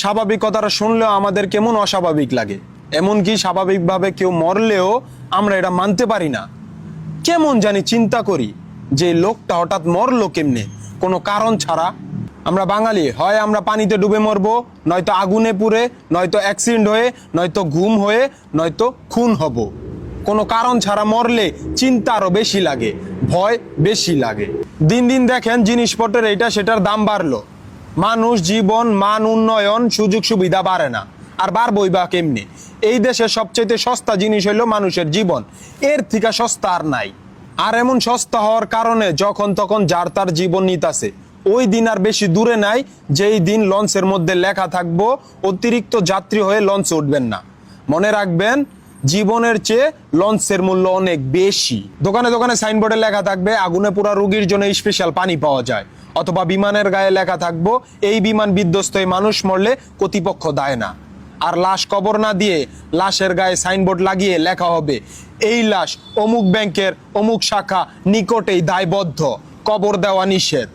স্বাভাবিক কথাটা শুনলেও আমাদের কেমন অস্বাভাবিক লাগে। এমনকি স্বাভাবিকভাবে কেউ মরলেও আমরা এটা মানতে পারি না। কেমন জানি চিন্তা করি যে লোকটা হঠাৎ মরলো কেমনে, কোনো কারণ ছাড়া। আমরা বাঙালি, হয় আমরা পানিতে ডুবে মরবো, নয়তো আগুনে পুড়ে, নয়তো অ্যাক্সিডেন্ট হয়ে, নয়তো গুম হয়ে, নয়তো খুন হব। কোনো কারণ ছাড়া মরলে চিন্তা আরো বেশি লাগে, ভয় বেশি লাগে। দিন দিন দেখেন জিনিসপত্রের এইটা সেটার দাম বাড়লো, মানুষ জীবন মান উন্নয়ন সুযোগ সুবিধা বাড়ে না, আর বাড়বই বা কেমনে? এই দেশের সবচেয়ে সস্তা জিনিস হইলো মানুষের জীবন, এর থেকে সস্তা আর নাই। আর এমন সস্তা হওয়ার কারণে যখন তখন যার তার জীবন নিতাছে। ওই দিন আর বেশি দূরে নাই যেই দিন লঞ্চের মধ্যে লেখা থাকবো অতিরিক্ত যাত্রী হয়ে লঞ্চে উঠবেন না। মনে রাখবেন, জীবনের চেয়ে লঞ্চের মূল্য অনেক বেশি। দোকানে দোকানে সাইনবোর্ডে লেখা থাকবে আগুনে পোড়া রোগীর জন্য স্পেশাল পানি পাওয়া যায়, অথবা বিমানের গায়ে লেখা থাকবো এই বিমান বিধ্বস্ত হয়ে মানুষ মরলে কর্তৃপক্ষ দায় না। আর লাশ কবর না দিয়ে লাশের গায়ে সাইনবোর্ড লাগিয়ে লেখা হবে এই লাশ অমুক ব্যাংকের অমুক শাখা নিকটেই দায়বদ্ধ, কবর দেওয়া নিষেধ।